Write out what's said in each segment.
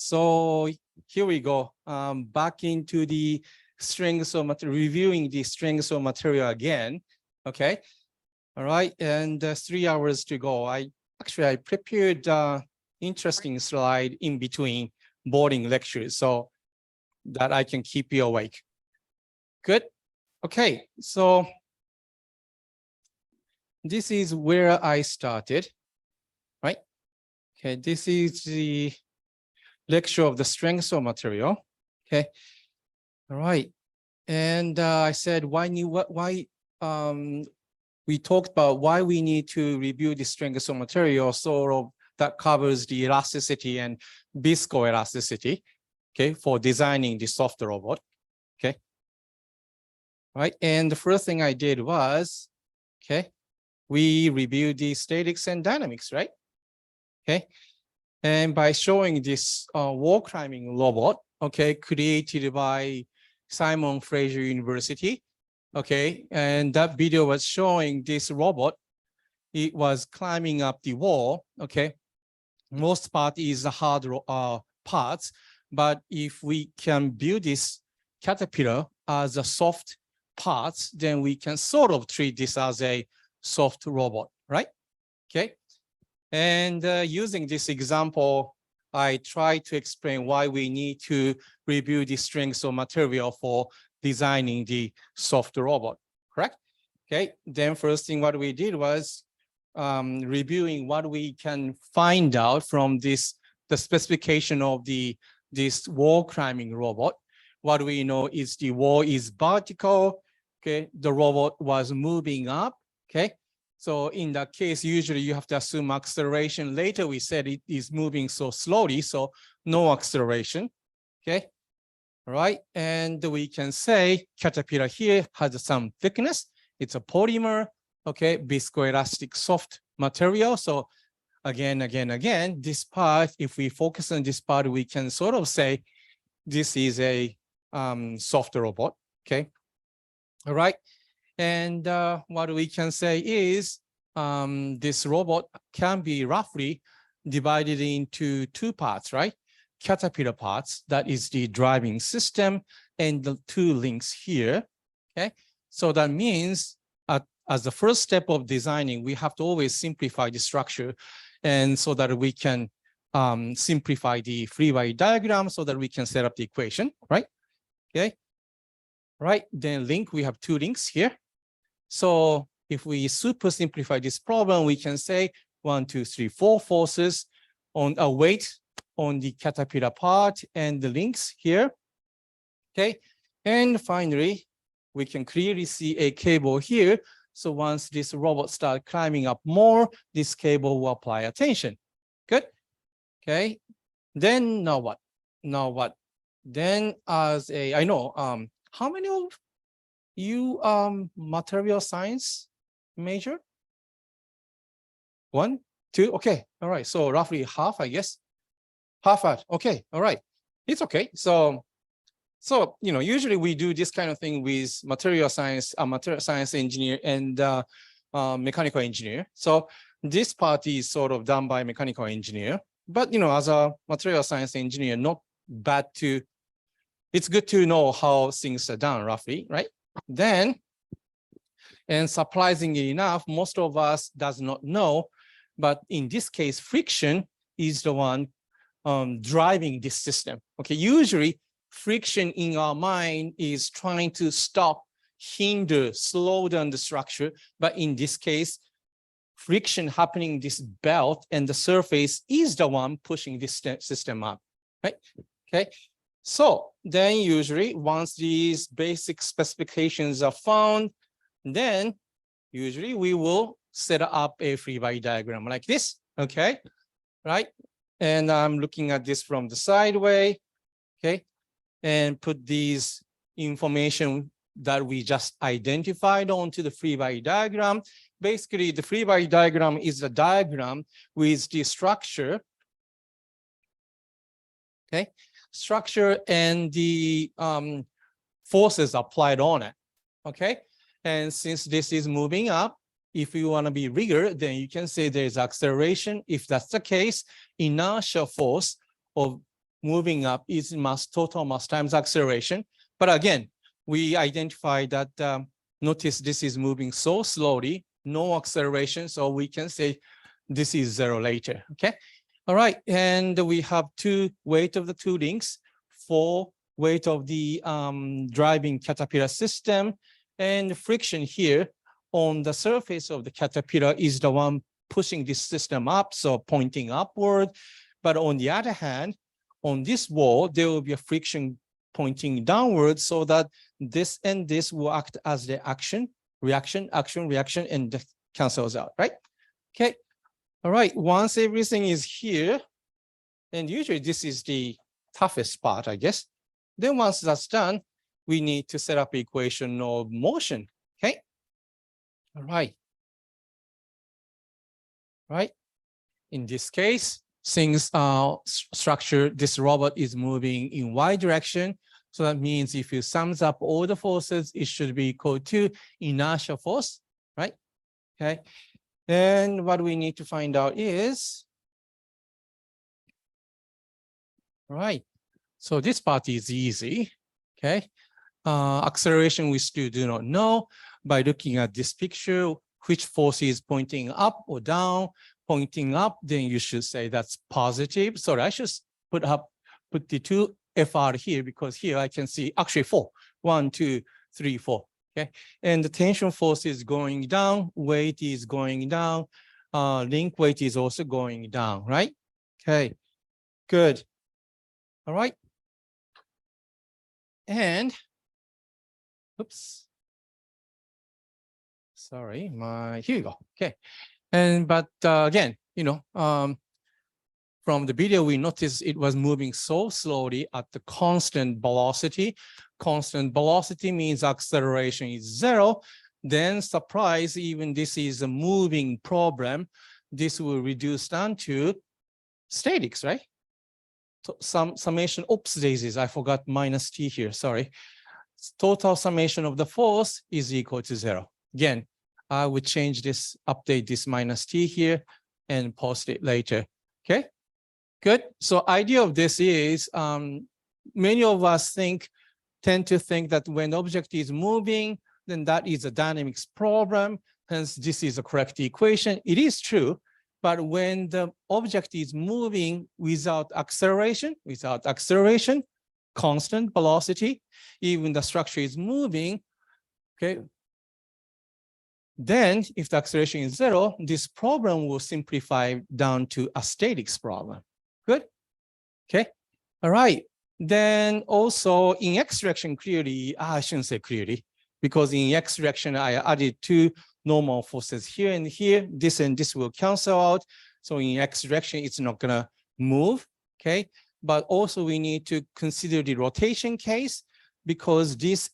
So here we go. Back into the strengths of material, reviewing the strengths of material again. Okay. All right. And 3 hours to go. I prepared interesting slide in between boarding lectures so that I can keep you awake. Good. Okay. So this is where I started, right? Okay. This is the lecture of the strengths of material. Okay. All right. And I said, we talked about why we need to review the strengths of material, sort of that covers the elasticity and viscoelasticity, okay, for designing the soft robot, okay. All right. And the first thing I did was, okay, we reviewed the statics and dynamics, right? Okay. And by showing this wall climbing robot, okay, created by Simon Fraser University, okay, and that video was showing this robot. It was climbing up the wall, okay. Most part is the hard parts, but if we can build this caterpillar as a soft parts, then we can sort of treat this as a soft robot, right? Okay. And using this example, I try to explain why we need to review the strengths of material for designing the soft robot, correct? Okay, then first thing what we did was reviewing what we can find out from the specification of this wall climbing robot. What we know is the wall is vertical, okay, the robot was moving up, okay? So in that case, usually you have to assume acceleration. Later we said it is moving so slowly, so no acceleration, okay? All right, and we can say caterpillar here has some thickness. It's a polymer, okay, viscoelastic soft material. So again, this part, if we focus on this part, we can sort of say this is a soft robot, okay? All right. And what we can say is this robot can be roughly divided into two parts, right? Caterpillar parts, that is the driving system, and the two links here, okay? So that means as the first step of designing, we have to always simplify the structure, and so that we can simplify the free body diagram so that we can set up the equation, right? Okay. Right, then link, we have two links here. So if we super simplify this problem, we can say 1, 2, 3, 4 forces on a weight on the caterpillar part and the links here. Okay, and finally, we can clearly see a cable here. So once this robot starts climbing up more, this cable will apply attention. Good. Okay, then now what? Then as a, I know, how many of you material science major? 1, 2, okay, all right. So roughly half, I guess. Half. Okay, all right. It's okay. So you know, usually we do this kind of thing with material science engineer and mechanical engineer. So this part is sort of done by mechanical engineer. But you know, as a material science engineer, not bad to. It's good to know how things are done roughly, right? Then, and surprisingly enough, most of us does not know, but in this case, friction is the one driving this system. Okay, usually friction in our mind is trying to stop, hinder, slow down the structure, but in this case, friction happening in this belt and the surface is the one pushing this system up, right? Okay. So then usually once these basic specifications are found, then usually we will set up a free body diagram like this, okay, right? And I'm looking at this from the sideway, okay, and put these information that we just identified onto the free body diagram. Basically, the free body diagram is a diagram with the structure, okay, structure and the forces applied on it, okay? And since this is moving up, if you want to be rigor, then you can say there's acceleration. If that's the case, inertial force of moving up is mass, total mass times acceleration. But again, we identify that, notice this is moving so slowly, no acceleration. So we can say this is zero later, okay? All right, and we have weight of the two links, 4 weight of the driving caterpillar system, and friction here on the surface of the caterpillar is the one pushing this system up, so pointing upward. But on the other hand, on this wall, there will be a friction pointing downward, so that this and this will act as the action, reaction, and that cancels out, right? Okay. All right, once everything is here, and usually this is the toughest part, I guess. Then once that's done, we need to set up equation of motion, okay? All right. Right. In this case, things are structured, this robot is moving in Y direction. So that means if you sums up all the forces, it should be equal to inertial force, right? Okay. And what we need to find out is, right. So this part is easy, okay? Acceleration we still do not know. By looking at this picture, which force is pointing up or down. Pointing up, then you should say that's positive. Sorry, I should put the 2 FR here, because here I can see actually 4. 1, 2, 3, 4. Okay, and the tension force is going down, weight is going down, link weight is also going down, right? Okay, good. All right. And oops. Sorry, here you go. Okay. And but again, you know, from the video, we noticed it was moving so slowly at the constant velocity. Constant velocity means acceleration is 0. Then surprise, even this is a moving problem. This will reduce down to statics, right? So summation, oops daisies, I forgot minus t here, sorry. Total summation of the force is equal to 0. Again, I would change this, update this minus t here and post it later, okay? Good, so idea of this is, many of us tend to think that when object is moving, then that is a dynamics problem, hence this is a correct equation. It is true, but when the object is moving without acceleration, constant velocity, even the structure is moving, okay? Then if the acceleration is 0, this problem will simplify down to a statics problem. Good, okay, all right. Then also in X direction, clearly, I shouldn't say clearly, because in X direction, I added 2 normal forces here and here. This and this will cancel out. So in X direction, it's not gonna move, okay? But also we need to consider the rotation case, because this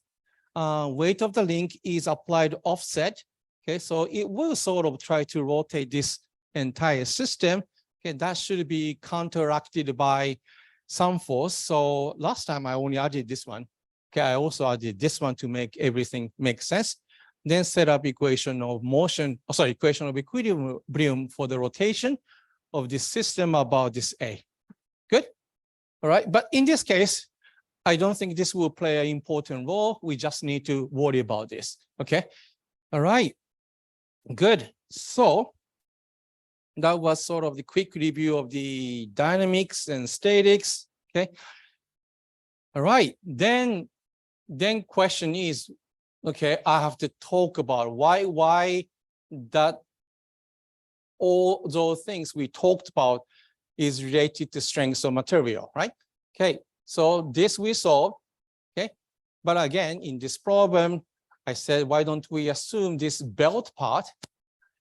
weight of the link is applied offset. Okay, so it will sort of try to rotate this entire system. Okay, that should be counteracted by some force. So last time I only added this one. Okay, I also added this one to make everything make sense. Then set up equation of motion, equation of equilibrium for the rotation of this system about this A. Good, all right. But in this case, I don't think this will play an important role. We just need to worry about this, okay? All right. Good. So that was sort of the quick review of the dynamics and statics. Okay. All right. Then question is, okay, I have to talk about why that all those things we talked about is related to strength of material, right? Okay. So this we solve. Okay. But again, in this problem, I said, why don't we assume this belt part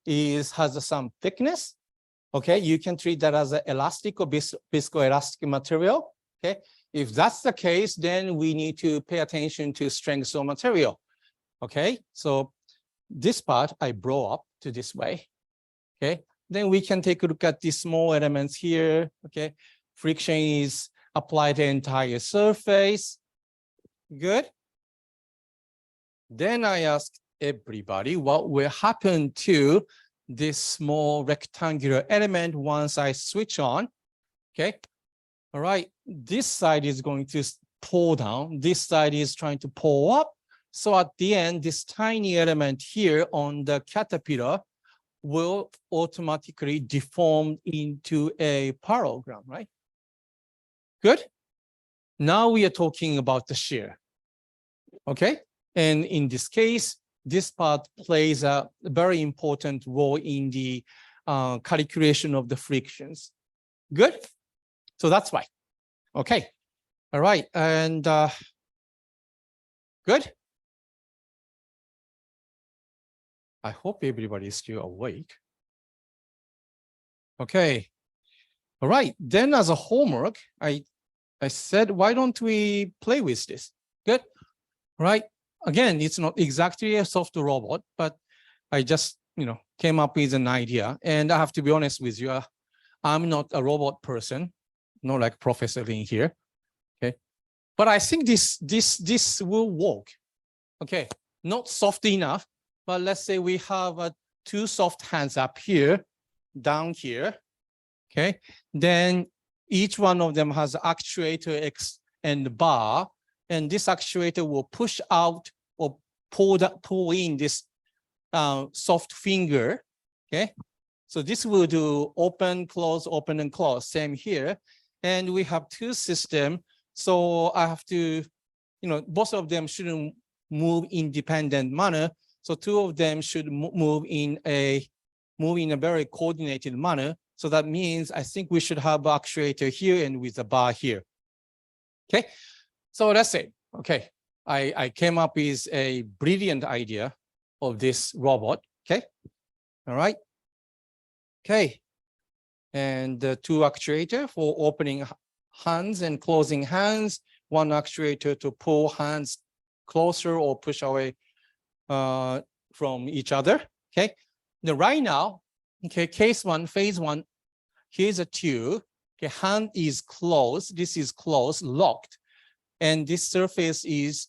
has some thickness? Okay, you can treat that as an elastic or viscoelastic material. Okay, if that's the case, then we need to pay attention to strength of material. Okay, so this part I blow up to this way. Okay, then we can take a look at these small elements here. Okay, friction is applied to the entire surface. Good. Then I ask everybody what will happen to this small rectangular element once I switch on. Okay. All right, this side is going to pull down. This side is trying to pull up. So at the end, this tiny element here on the caterpillar will automatically deform into a parallelogram, right? Good. Now we are talking about the shear. Okay. And in this case, this part plays a very important role in the calculation of the frictions. Good. So that's why. Okay. All right. And good. I hope everybody is still awake. Okay. All right. Then as a homework, I said, why don't we play with this? Good. Right. Again, it's not exactly a soft robot, but I just, came up with an idea. And I have to be honest with you, I'm not a robot person, not like Professor Lin here. Okay. But I think this will work. Okay. Not soft enough, but let's say we have two soft hands up here, down here. Okay. Then each one of them has actuator X and bar, and this actuator will push out or pull in this soft finger. Okay. So this will do open, close, open, and close. Same here. And we have two systems. So I have to, both of them shouldn't move independent manner. So two of them should move in a very coordinated manner. So that means I think we should have an actuator here and with a bar here. Okay. So let's say, okay, I came up with a brilliant idea of this robot. Okay. All right. Okay. And the two actuators for opening hands and closing hands, one actuator to pull hands closer or push away from each other. Okay. Now, right now, okay, case one, phase one, here's a tube. Okay, hand is closed. This is closed, locked. And this surface is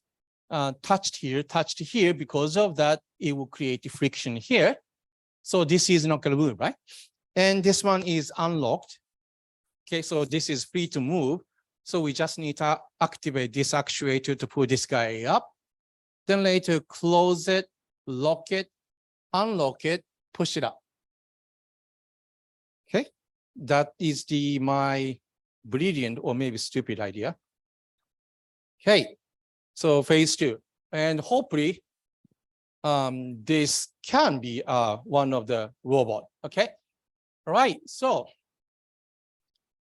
touched here. Because of that, it will create friction here. So this is not going to move, right? And this one is unlocked. Okay, so this is free to move. So we just need to activate this actuator to pull this guy up. Then later close it, lock it, unlock it, push it up. Okay, that is my brilliant or maybe stupid idea. Okay, so phase two, and hopefully this can be one of the robot. Okay, all right. So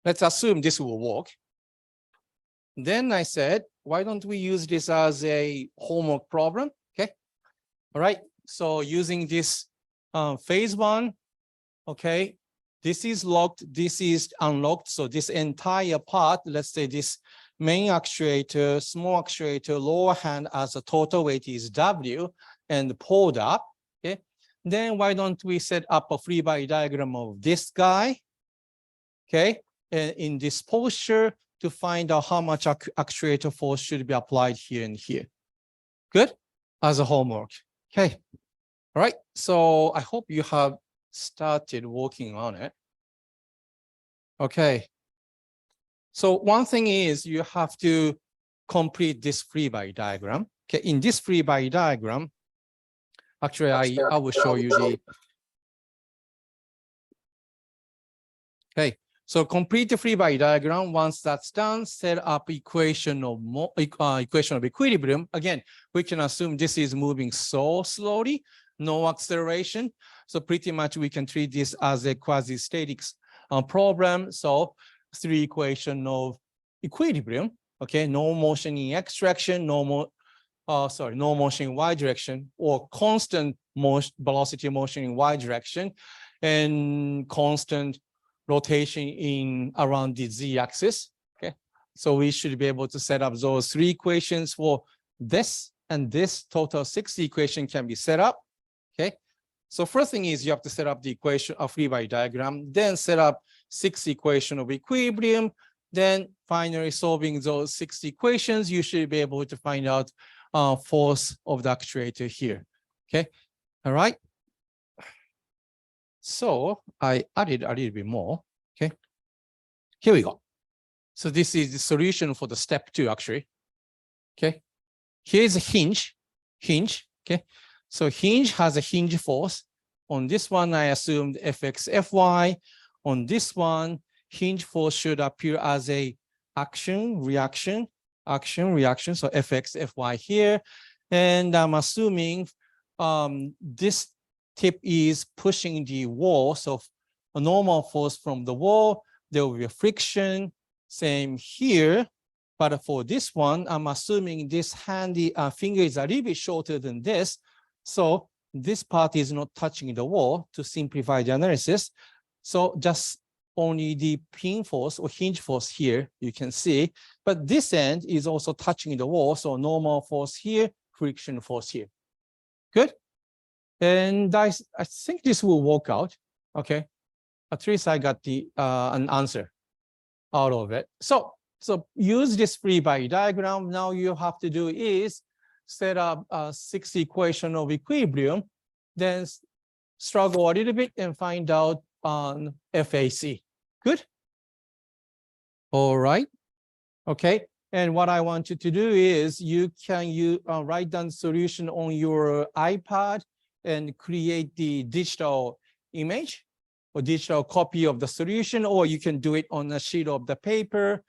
let's assume this will work. Then I said, why don't we use this as a homework problem? Okay, all right. So using this phase one, okay, this is locked, this is unlocked. So this entire part, let's say this main actuator, small actuator, lower hand as a total weight is W and pulled up. Okay, then why don't we set up a free body diagram of this guy? Okay, and in this posture to find out how much actuator force should be applied here and here. Good, as a homework. Okay, all right. So I hope you have started working on it. Okay. So one thing is you have to complete this free body diagram. Okay, in this free body diagram, actually I will show you the. Okay, so complete the free body diagram. Once that's done, set up equation of equilibrium. Again, we can assume this is moving so slowly, no acceleration. So pretty much we can treat this as a quasi-static problem. So three equation of equilibrium. Okay, no motion in x direction, no motion in y direction, or constant velocity motion in y direction, and constant rotation in around the z-axis. Okay, so we should be able to set up those three equations for this, and this total 6 equation can be set up. Okay, so first thing is you have to set up the equation of free body diagram, then set up 6 equation of equilibrium, then finally solving those 6 equations, you should be able to find out force of the actuator here. Okay, all right. So I added a little bit more. Okay, here we go. So this is the solution for the step 2, actually. Okay. Here's a hinge. Okay. So hinge has a hinge force. On this one, I assumed Fx, Fy. On this one, hinge force should appear as a action, reaction. So Fx, Fy here. And I'm assuming this tip is pushing the wall. So a normal force from the wall, there will be a friction. Same here. But for this one, I'm assuming this handy finger is a little bit shorter than this. So this part is not touching the wall to simplify the analysis. So just only the pin force or hinge force here, you can see. But this end is also touching the wall. So normal force here, friction force here. Good. And I think this will work out. Okay. At least I got the an answer out of it. So use this free body diagram. Now you have to do is set up a 6 equation of equilibrium, then struggle a little bit and find out on FAC. Good? All right. Okay. And what I want you to do is you can write down the solution on your iPad and create the digital image or digital copy of the solution, or you can do it on a sheet of the paper.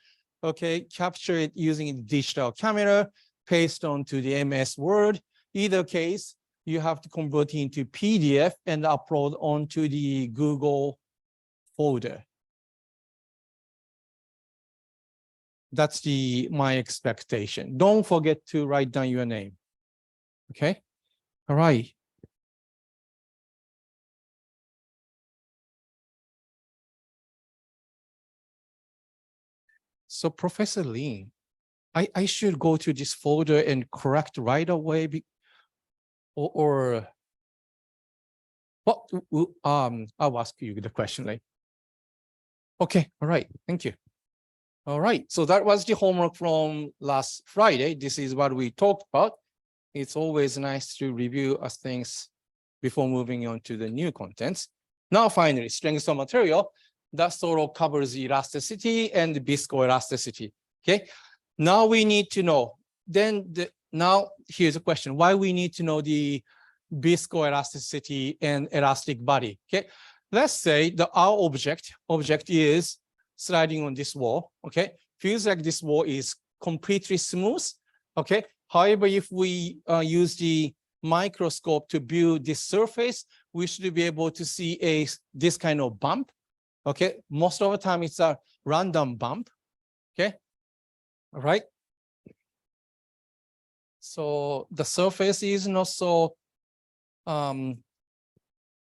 Okay, capture it using the digital camera, paste onto the MS Word. Either case, you have to convert it into PDF and upload onto the Google folder. That's my expectation. Don't forget to write down your name. Okay, all right. So Professor Lin, I should go to this folder and correct right away, or what? I'll ask you the question later. Okay, all right, thank you. All right, so that was the homework from last Friday. This is what we talked about. It's always nice to review things before moving on to the new contents. Now, finally, strength of material. That sort of covers elasticity and viscoelasticity. Okay. Now we need to know. Now here's a question: why we need to know the viscoelasticity and elastic body? Okay. Let's say our object is sliding on this wall. Okay. Feels like this wall is completely smooth. Okay. However, if we use the microscope to view this surface, we should be able to see this kind of bump. Okay, most of the time it's a random bump. Okay, all right. So the surface is not so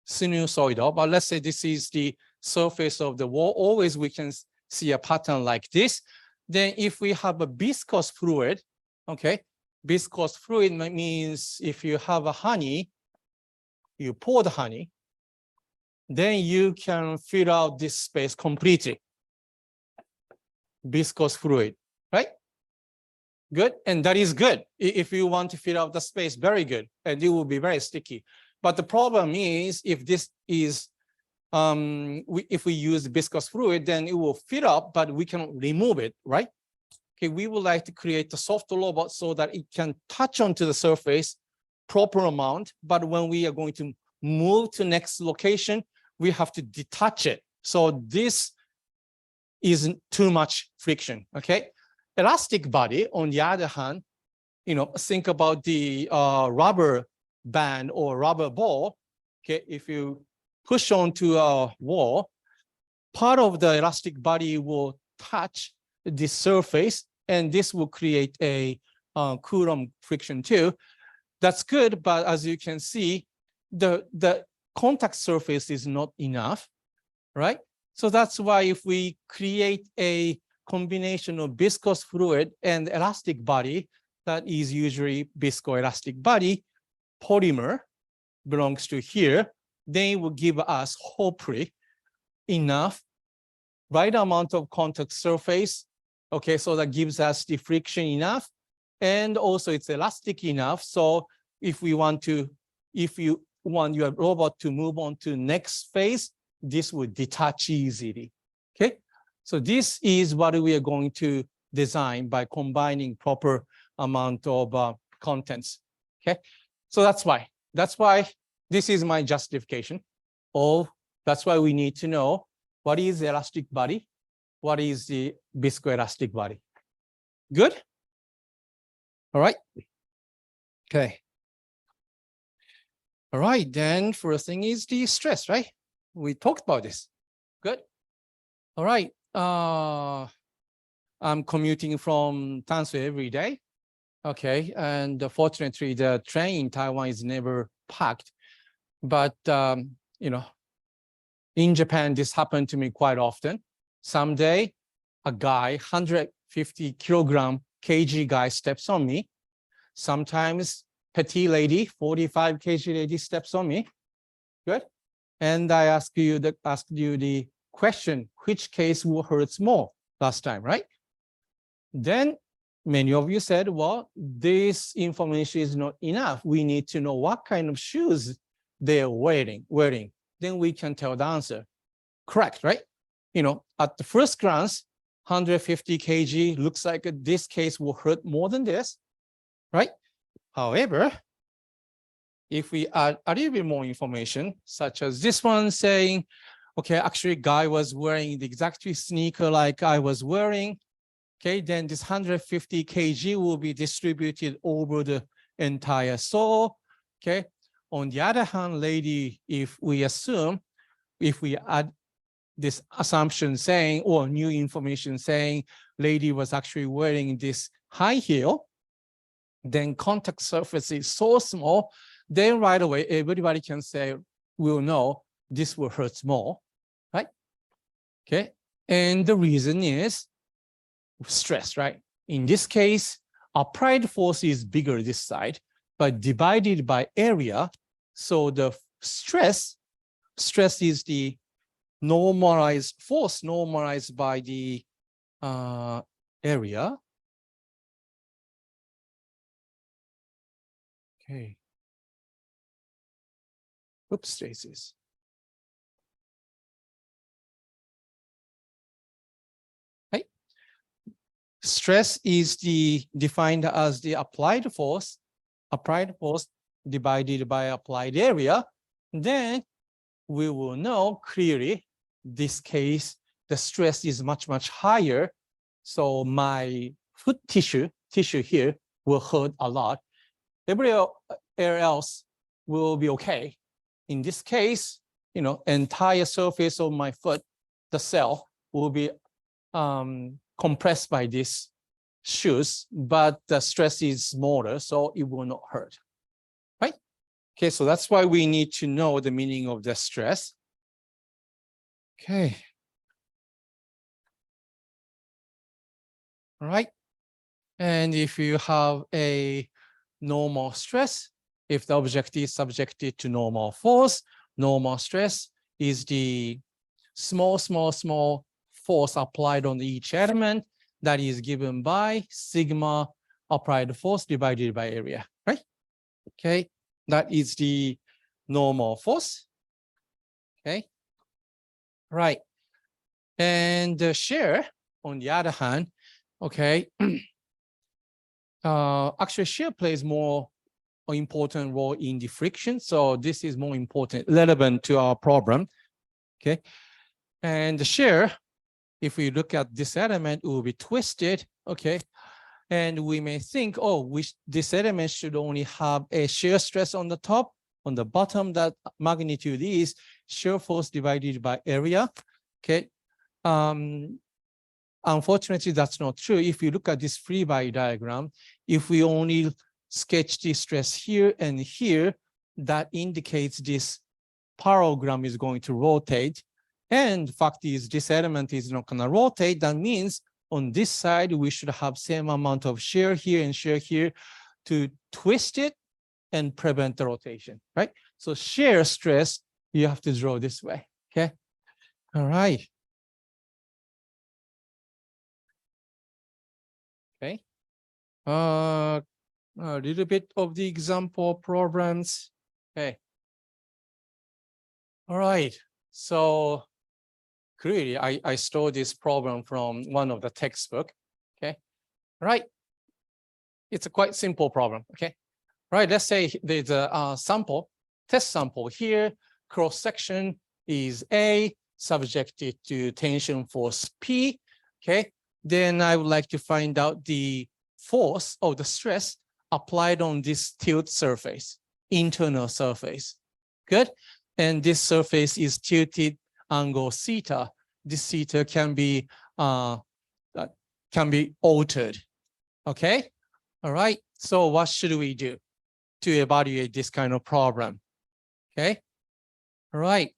sinusoidal, but let's say this is the surface of the wall. Always we can see a pattern like this. Then if we have a viscous fluid, okay, viscous fluid means if you have a honey, you pour the honey, then you can fill out this space completely. Viscous fluid, right? Good, and that is good. If you want to fill out the space, very good, and it will be very sticky. But the problem is if this is, if we use viscous fluid, then it will fill up, but we cannot remove it, right? Okay, we would like to create a soft robot so that it can touch onto the surface proper amount, but when we are going to move to next location, we have to detach it. So this isn't too much friction, okay? Elastic body, on the other hand, think about the rubber band or rubber ball, okay? If you push onto a wall, part of the elastic body will touch the surface, and this will create a Coulomb friction too. That's good, but as you can see, the contact surface is not enough, right? So that's why if we create a combination of viscous fluid and elastic body, that is usually viscoelastic body, polymer belongs to here, they will give us hopefully enough right amount of contact surface. Okay, so that gives us the friction enough, and also it's elastic enough. So if you want your robot to move on to next phase, this would detach easily. Okay, So this is what we are going to design by combining proper amount of contents. Okay, so that's why this is my justification. That's why we need to know what is the elastic body, what is the viscoelastic body. Good. All right. Okay. All right, then first thing is the stress, right? We talked about this. Good. All right. I'm commuting from Tansui every day. Okay, and fortunately, the train in Taiwan is never packed. But you know, in Japan, this happened to me quite often. Someday, a guy, 150 kg guy, steps on me. Sometimes petite lady, 45 kg lady steps on me. Good. And I asked you the question, which case will hurts more last time, right? Then many of you said, well, this information is not enough. We need to know what kind of shoes they're wearing. Then we can tell the answer. Correct, right? You know, at the first glance, 150 kg looks like this case will hurt more than this, right? However, if we add a little bit more information, such as this one saying, okay, actually guy was wearing the exact sneaker like I was wearing, okay, then this 150 kg will be distributed over the entire sole, okay? On the other hand, lady, if we add this assumption saying, or new information saying, lady was actually wearing this high heel, then contact surface is so small, then right away, everybody can say, we'll know this will hurt more, right? Okay, and the reason is stress, right? In this case, applied force is bigger this side, but divided by area. So the stress is the normalized force normalized by the area. Okay. Oops, traces. Right. Stress is defined as the applied force divided by applied area. Then we will know clearly this case, the stress is much, much higher. So my foot tissue here will hurt a lot. Everywhere else will be okay. In this case, you know, entire surface of my foot, the cell will be compressed by these shoes, but the stress is smaller, so it will not hurt, right? Okay, so that's why we need to know the meaning of the stress. Okay. All right. And if you have a normal stress, if the object is subjected to normal force, normal stress is the small force applied on each element that is given by sigma applied force divided by area, right? Okay, that is the normal force. Okay, right. And the shear, on the other hand, okay, actually shear plays more important role in the friction. So this is more important, relevant to our problem. Okay, and the shear, if we look at this element, it will be twisted. Okay, and we may think, oh, this element should only have a shear stress on the top. On the bottom, that magnitude is shear force divided by area. Okay. Unfortunately, that's not true. If you look at this free body diagram, if we only sketch the stress here and here, that indicates this parallelogram is going to rotate. And the fact is, this element is not going to rotate. That means on this side, we should have same amount of shear here and shear here to twist it and prevent the rotation, right? So shear stress, you have to draw this way, okay? All right. Okay. A little bit of the example problems. Okay. All right. So clearly I stole this problem from one of the textbook, okay? Right, it's a quite simple problem, okay? Right, let's say there's a sample, test sample here, cross section is A, subjected to tension force P, okay? Then I would like to find out the force or the stress applied on this tilt surface, internal surface, good? And this surface is tilted angle theta. This theta can be altered, okay? All right, so what should we do to evaluate this kind of problem? Okay, all right.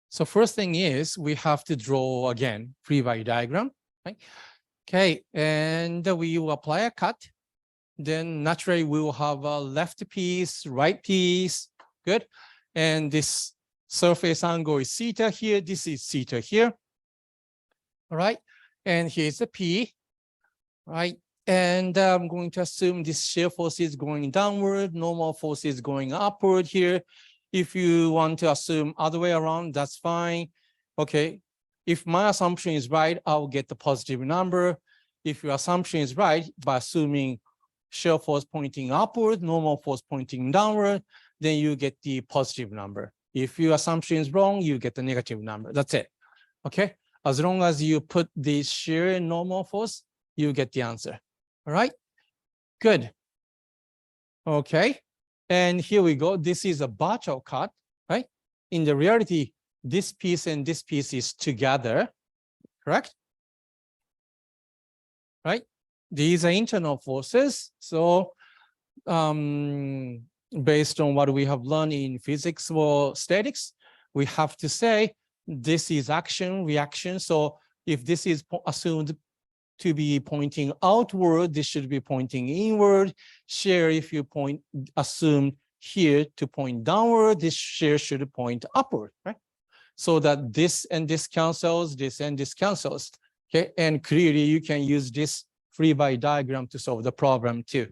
So first thing is we have to draw again free body diagram, right? Okay, and we will apply a cut. Then naturally we will have a left piece, right piece, good. And this surface angle is theta here. This is theta here. All right, and here's the P, right? And I'm going to assume this shear force is going downward, normal force is going upward here. If you want to assume other way around, that's fine. Okay, if my assumption is right, I'll get the positive number. If your assumption is right, by assuming shear force pointing upward, normal force pointing downward, then you get the positive number. If your assumption is wrong, you get the negative number. That's it, okay? As long as you put the shear and normal force, you get the answer. All right, good. Okay, and here we go. This is a virtual cut, right? In the reality, this piece and this piece is together, correct? Right? These are internal forces. So based on what we have learned in physics or statics, we have to say this is action, reaction. So if this is assumed to be pointing outward, this should be pointing inward. Shear, if you assume here to point downward, this shear should point upward, right? So that this and this cancels, this and this cancels, okay? And clearly you can use this free body diagram to solve the problem too,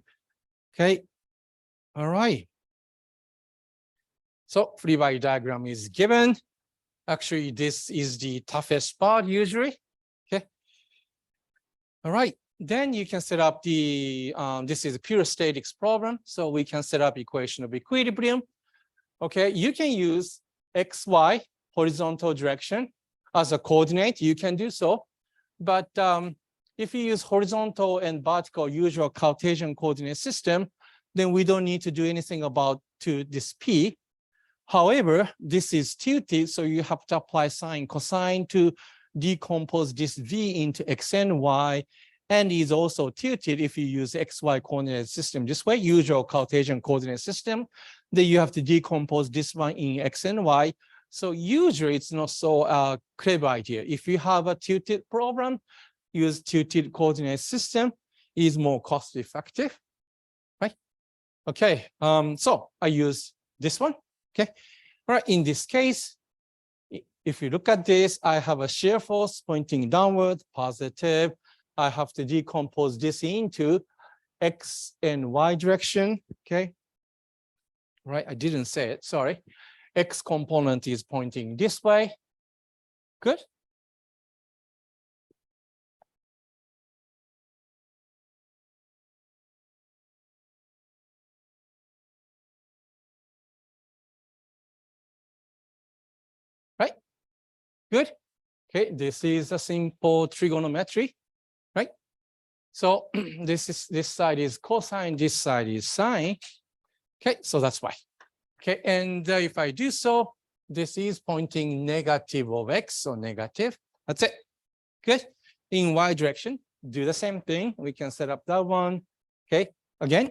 okay? All right. So free body diagram is given. Actually, this is the toughest part usually, okay? All right, then you can set up the, this is a pure statics problem. So we can set up equation of equilibrium. Okay, you can use X, Y, horizontal direction as a coordinate, you can do so. But if you use horizontal and vertical usual Cartesian coordinate system, then we don't need to do anything about to this P. However, this is tilted, so you have to apply sine, cosine to decompose this V into X and Y, and is also tilted if you use XY coordinate system this way, usual Cartesian coordinate system, then you have to decompose this one in X and Y. So usually it's not so clever idea. If you have a tilted problem, use tilted coordinate system is more cost effective, right? Okay, so I use this one, okay? All right, in this case, if you look at this, I have a shear force pointing downward, positive. I have to decompose this into X and Y direction, okay? Right, I didn't say it, sorry. X component is pointing this way, good? Right, good. Okay, this is a simple trigonometry, right? So this side is cosine, this side is sine. Okay, so that's why. Okay, and if I do so, this is pointing negative of X, so negative. That's it. Good. In Y direction, do the same thing. We can set up that one. Okay, again,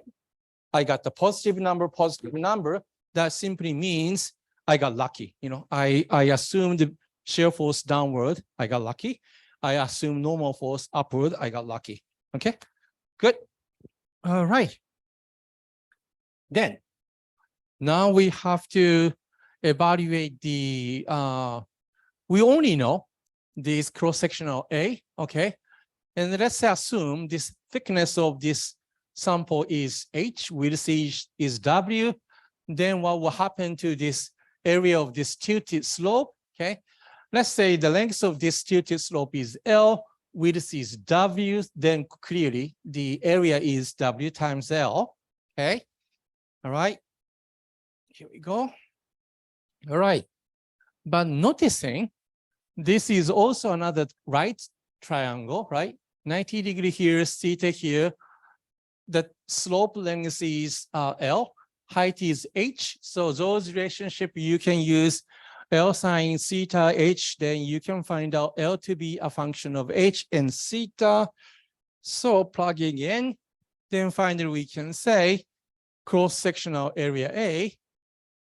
I got the positive number, positive number. That simply means I got lucky. You know, I assumed shear force downward, I got lucky. I assume normal force upward, I got lucky. Okay, good. All right. Then, now we have to evaluate the, we only know this cross-sectional A, okay? And let's assume this thickness of this sample is H, width is W. Then what will happen to this area of this tilted slope, okay? Let's say the length of this tilted slope is L, width is W, then clearly the area is W times L, okay? All right, here we go. All right, but noticing this is also another right triangle, right? 90 degree here, theta here. The slope length is L, height is H. So those relationship you can use L sine theta H, then you can find out L to be a function of H and theta. So plugging in, then finally we can say cross-sectional area A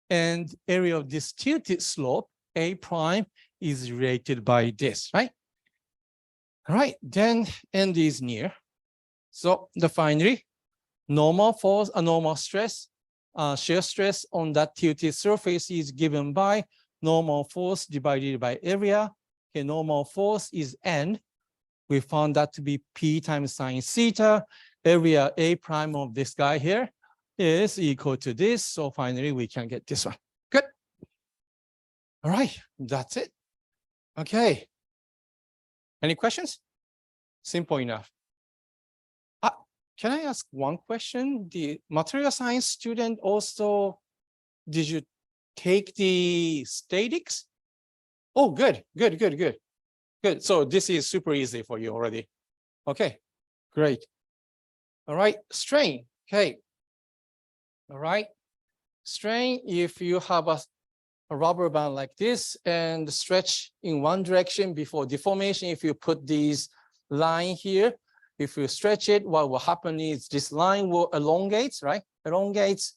and area of this tilted slope, A prime, is related by this, right? All right, then end is near. So the finally, normal force, normal stress, shear stress on that tilted surface is given by normal force divided by area. Okay, normal force is N. We found that to be P times sine theta. Area A prime of this guy here is equal to this. So finally, we can get this one. Good. All right, that's it. Okay. Any questions? Simple enough. Can I ask one question? The material science student also, did you take the statics? Oh, good. Good. So this is super easy for you already. Okay, great. All right, strain. Okay. All right. Strain, if you have a rubber band like this and stretch in one direction before deformation, if you put these line here, if you stretch it, what will happen is this line will elongate, right? Elongates.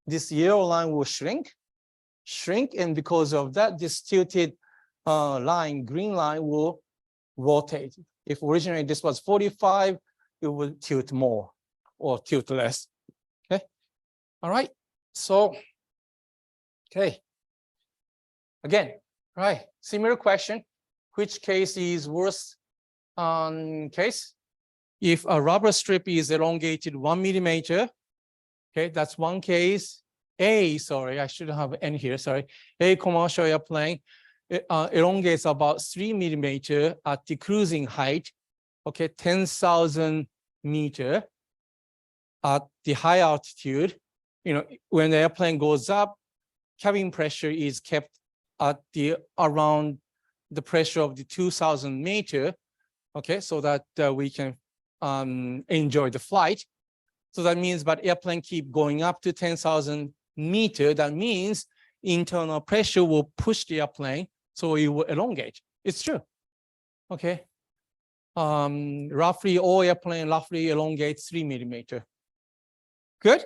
This yellow line will shrink, and because of that, this tilted line, green line, will rotate. If originally this was 45, it will tilt more or tilt less. Okay. All right. So, okay. Again, right. Similar question. Which case is worse case? If a rubber strip is elongated 1 millimeter, okay, that's one case. Sorry, I shouldn't have N here, sorry. A commercial airplane elongates about 3 millimeter at the cruising height, okay, 10,000 meter at the high altitude. You know, when the airplane goes up, cabin pressure is kept at the around the pressure of the 2,000 meter, okay, so that we can enjoy the flight. So that means, but airplane keep going up to 10,000 meter. That means internal pressure will push the airplane, so it will elongate. It's true. Okay. Roughly all airplane roughly elongate 3 millimeter. Good.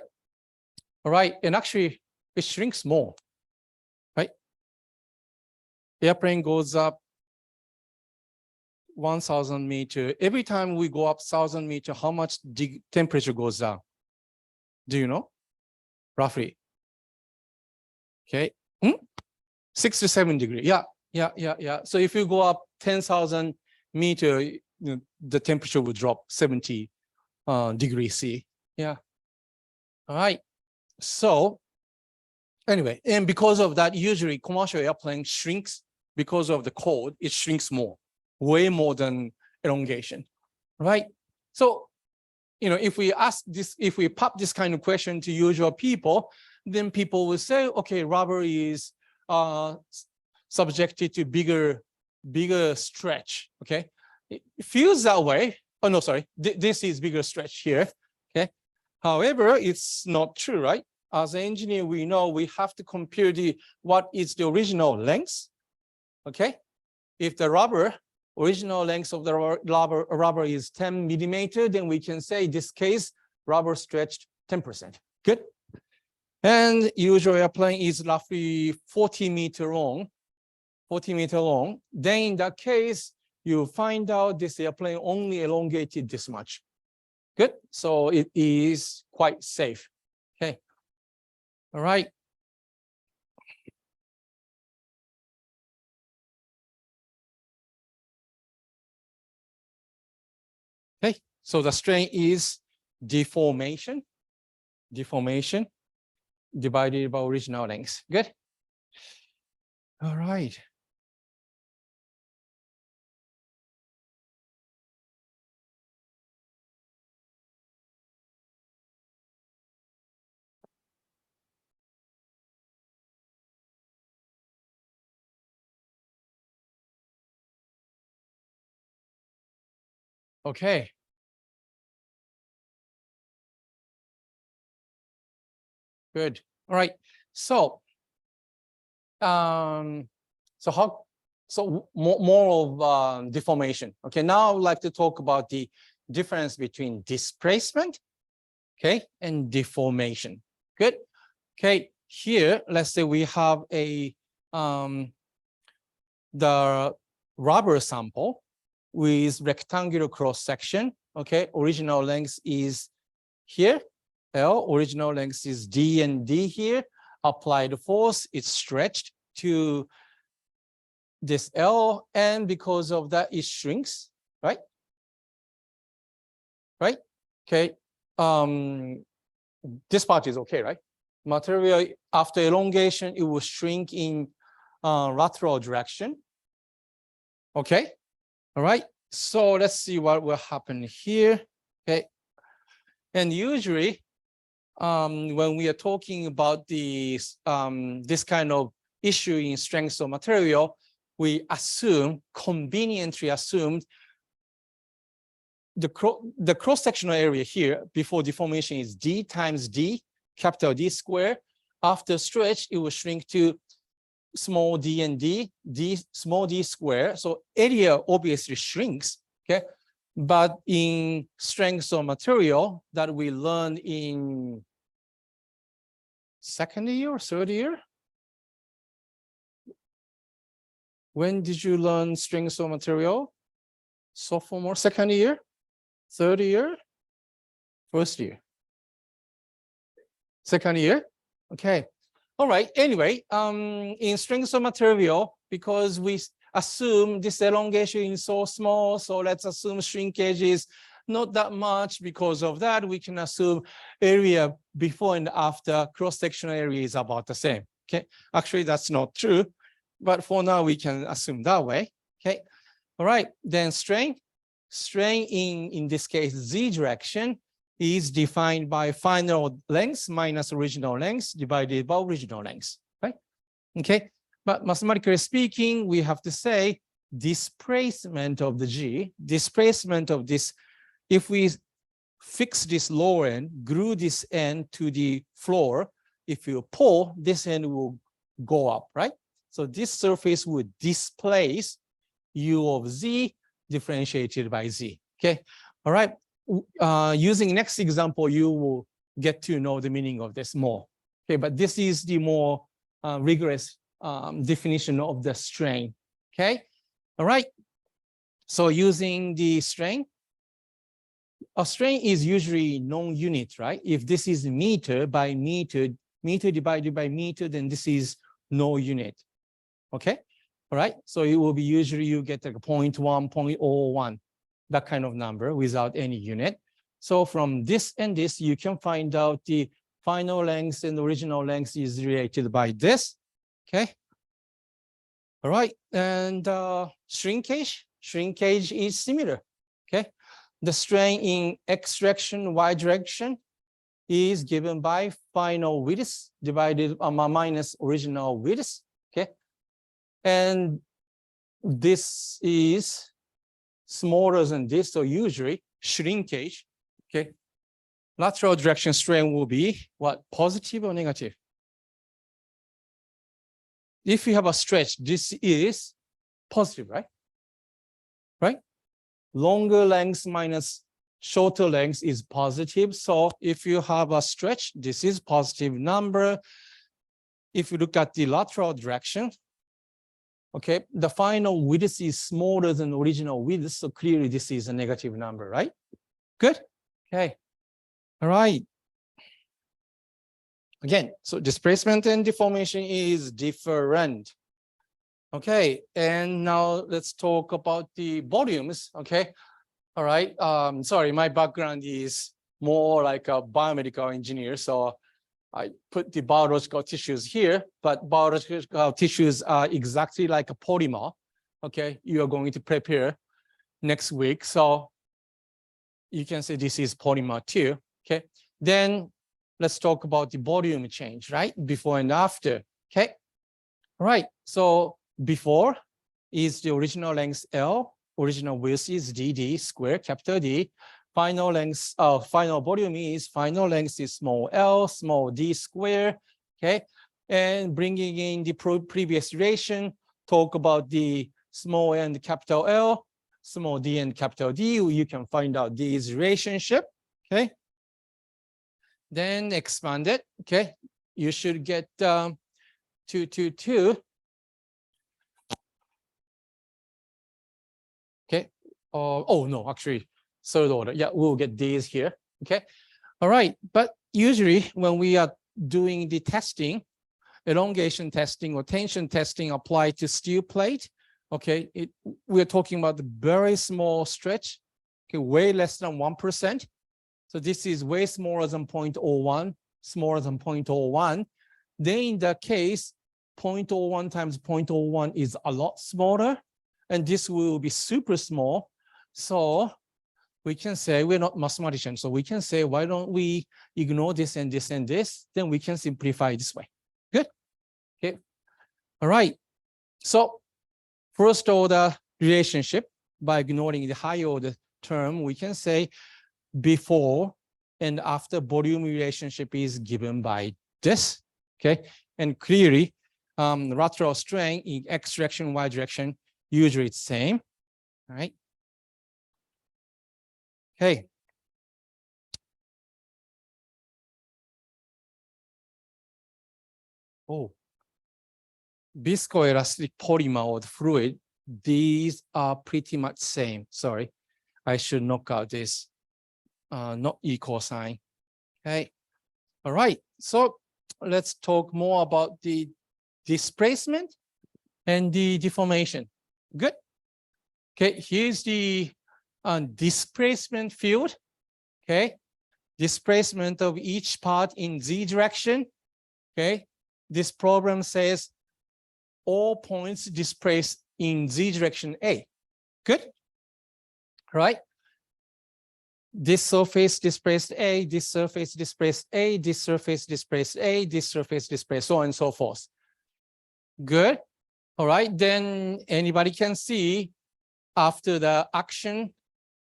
All right, and actually it shrinks more, right? Airplane goes up 1,000 meter. Every time we go up 1,000 meter, how much temperature goes down? Do you know? Roughly. Okay. 6 to 7 degrees. Yeah. So if you go up 10,000 meter, you know, the temperature will drop 70 degrees C. Yeah. All right. So anyway, and because of that, usually commercial airplane shrinks because of the cold. It shrinks more, way more than elongation, right? So, you know, if we ask this, if we pop this kind of question to usual people, then people will say, okay, rubber is subjected to bigger stretch. Okay, it feels that way. Oh no, sorry, this is bigger stretch here. Okay, however, it's not true, right? As an engineer, we know we have to compare what is the original length. Okay, if the original length of the rubber is 10 millimeter, then we can say this case rubber stretched 10%. Good. And usual airplane is roughly 40 meter long. Then in that case, you find out this airplane only elongated this much. Good. So it is quite safe. Okay. All right. Okay. So the strain is deformation divided by original length. Good. All right. Okay. Good. All right. So, more of deformation. Okay. Now I would like to talk about the difference between displacement, okay, and deformation. Good. Okay. Here, let's say we have a the rubber sample with rectangular cross section. Okay. Original length is here. L, original length is D and D here. Applied force, it's stretched to this L, and because of that, it shrinks, right? Right? Okay. This part is okay, right? Material, after elongation, it will shrink in lateral direction. Okay. All right. So let's see what will happen here. Okay. And usually, when we are talking about this kind of issue in strength of material, we conveniently assumed the cross-sectional area here before deformation is D times D, capital D square. After stretch, it will shrink to small d and d, small d square. So area obviously shrinks, okay? But in strength of material that we learned in second year or third year? When did you learn strength of material? Sophomore, second year, third year, first year? Second year? Okay. All right. Anyway, in strength of material, because we assume this elongation is so small, so let's assume shrinkage is not that much. Because of that, we can assume area before and after cross-sectional area is about the same. Okay. Actually, that's not true, but for now we can assume that way. Okay. All right. Then strain in this case z direction is defined by final length minus original length divided by original length, right? Okay, but mathematically speaking, we have to say displacement of the G, displacement of this, if we fix this lower end, glue this end to the floor, if you pull, this end will go up, right? So this surface would displace U of Z differentiated by Z, okay? All right. Using next example, you will get to know the meaning of this more. Okay, but this is the more rigorous definition of the strain. Okay, all right. So using the strain, a strain is usually non-unit, right? If this is meter by meter, meter divided by meter, then this is no unit. Okay, all right. So it will be usually you get like 0.1, 0.01. That kind of number without any unit. So from this and this, you can find out the final length and original length is related by this, okay? All right, and shrinkage is similar, okay? The strain in X direction, Y direction is given by final width divided minus original width, okay? And this is smaller than this, so usually shrinkage, okay? Lateral direction strain will be what, positive or negative? If you have a stretch, this is positive, right? Right? Longer length minus shorter length is positive. So if you have a stretch, this is positive number. If you look at the lateral direction, okay, the final width is smaller than original width, so clearly this is a negative number, right? Good? Okay. All right. Again, so displacement and deformation is different. Okay, and now let's talk about the volumes, okay? All right, sorry, my background is more like a biomedical engineer, so I put the biological tissues here, but biological tissues are exactly like a polymer. Okay, you are going to prepare next week. So you can say this is polymer too. Okay, then let's talk about the volume change, right? Before and after. Okay, right. So before is the original length L, original width is DD square, capital D. Final length, final volume is final length is small l, small d square, okay? And bringing in the previous relation, talk about the small and capital L, small d and capital D, you can find out this relationship, okay? Then expand it, okay? You should get 2, 2, 2. Okay, oh no, actually, third order. Yeah, we'll get these here. Okay, all right. But usually when we are doing the testing, elongation testing or tension testing applied to steel plate, okay, we're talking about the very small stretch, okay, way less than 1%. So this is way smaller than 0.01, smaller than 0.01. Then in that case, 0.01 times 0.01 is a lot smaller, and this will be super small. So we can say, we're not mathematicians, so we can say, why don't we ignore this and this and this? Then we can simplify this way. Good? Okay. All right. So first order relationship, by ignoring the higher order term, we can say before and after volume relationship is given by this. Okay. And clearly, lateral strain in X direction, Y direction, usually it's same. All right. Okay. Oh, viscoelastic polymer or the fluid, these are pretty much same. Sorry, I should knock out this not equal sign. Okay. All right. So let's talk more about the displacement and the deformation. Good. Okay. Here's the displacement field. Okay. Displacement of each part in Z direction. Okay. This problem says all points displaced in Z direction A. Good. Right. This surface displaced A, this surface displaced A, this surface displaced A, this surface displaced, so on and so forth. Good. All right. Then anybody can see after the action,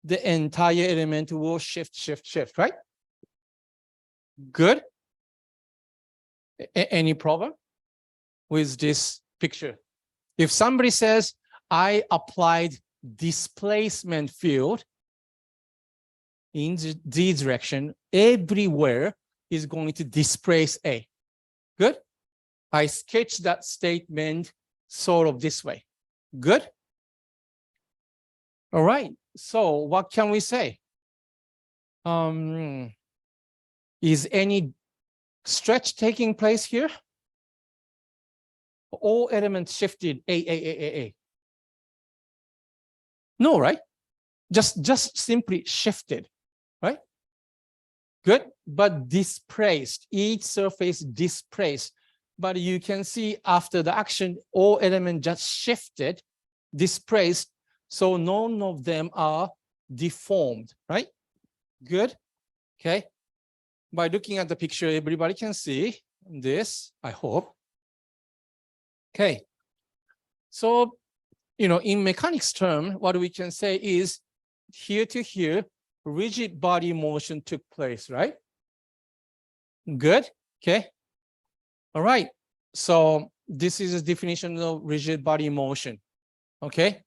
the entire element will shift, shift, shift, right? Good. Any problem with this picture? If somebody says, I applied displacement field in Z direction, everywhere is going to displace A. Good? I sketched that statement sort of this way. Good? All right. So what can we say? Is any stretch taking place here? All elements shifted A. No, right? Just simply shifted, right? Good, but displaced, each surface displaced. But you can see after the action, all elements just shifted, displaced, so none of them are deformed, right? Good, okay. By looking at the picture, everybody can see this, I hope. Okay, so, you know, in mechanics term, what we can say is here to here, rigid body motion took place, right? Good, okay. All right, so this is a definition of rigid body motion, okay?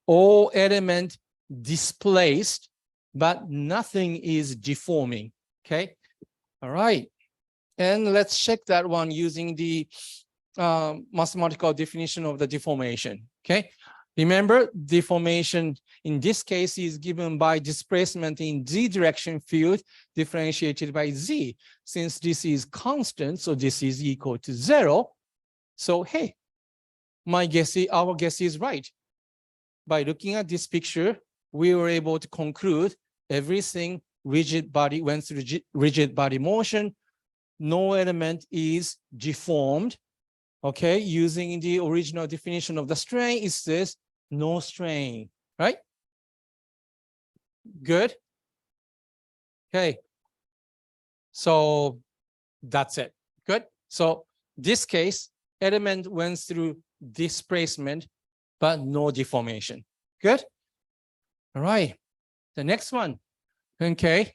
All element displaced, but nothing is deforming, okay? All right, and let's check that one using the mathematical definition of the deformation, okay? Remember, deformation in this case is given by displacement in Z direction field differentiated by Z. Since this is constant, so this is equal to 0. So, hey, our guess is right. By looking at this picture, we were able to conclude everything rigid body went through rigid body motion. no element is deformed. Okay, using the original definition of the strain, it says no strain, right? Good. Okay. So that's it. Good. So this case, element went through displacement, but no deformation. Good. All right. The next one. Okay.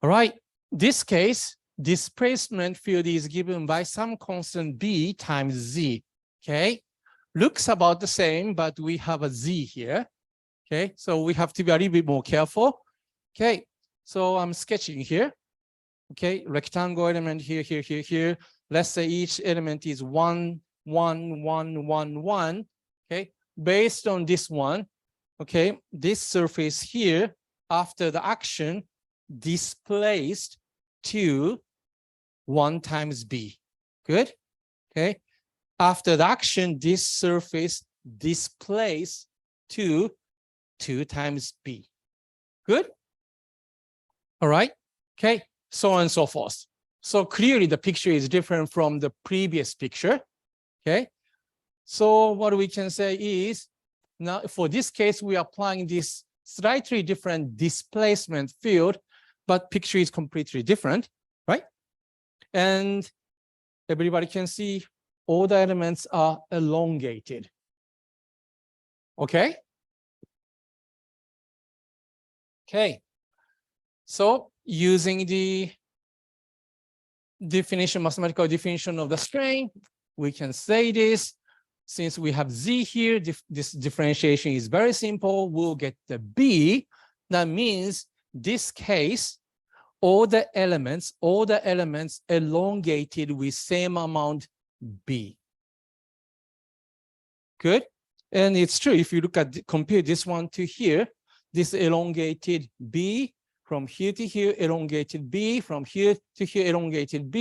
All right. This case, displacement field is given by some constant b times z. Okay. Looks about the same, but we have a z here. Okay. So we have to be a little bit more careful. Okay. So I'm sketching here. Okay. Rectangle element here, here, here, here. Let's say each element is 1, 1, 1, 1, 1. Okay. Based on this one, okay, this surface here, after the action, displaced to 1 times b. Good. Okay. After the action, this surface displaced to 2 times b. Good. All right. Okay. So on and so forth. So clearly the picture is different from the previous picture. Okay. So what we can say is, now for this case, we are applying this slightly different displacement field, but picture is completely different, right? And everybody can see all the elements are elongated. Okay? Okay. So using the definition, mathematical definition of the strain, we can say this. Since we have z here, this differentiation is very simple. We'll get the b. That means this case, all the elements elongated with same amount b. Good. And it's true. If you look at compare this one to here, this elongated b from here to here, elongated b from here to here, elongated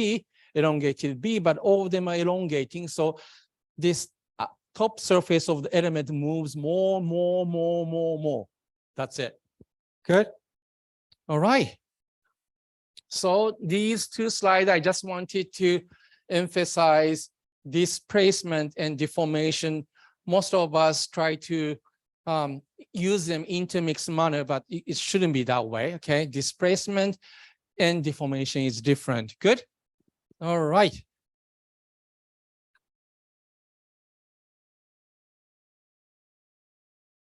b, but all of them are elongating. So this top surface of the element moves more. That's it. Good. All right. So these two slides, I just wanted to emphasize displacement and deformation. Most of us try to use them intermixed manner, but it shouldn't be that way. Okay. Displacement and deformation is different. Good. All right.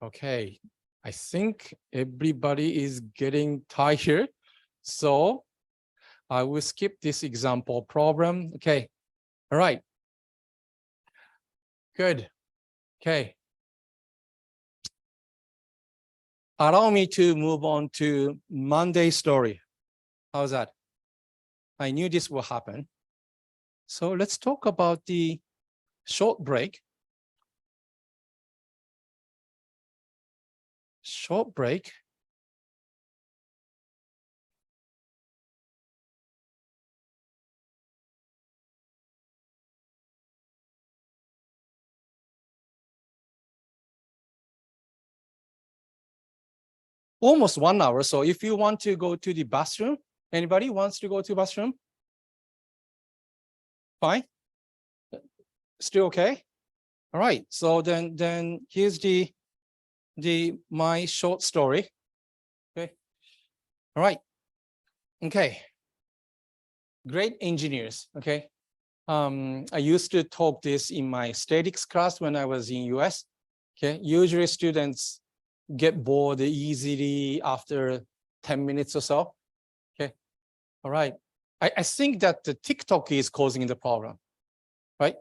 Okay, I think everybody is getting tired. So I will skip this example problem. Okay, all right. Good, okay. Allow me to move on to Monday story. How's that? I knew this will happen. So let's talk about the short break. Short break. Almost 1 hour. So if you want to go to the bathroom, anybody wants to go to the bathroom? Fine. Still okay? All right. So then here's my short story. Okay. All right. Okay. Great engineers. Okay. I used to talk this in my statics class when I was in US. Okay. Usually students get bored easily after 10 minutes or so. Okay. All right. I think that the TikTok is causing the problem, right?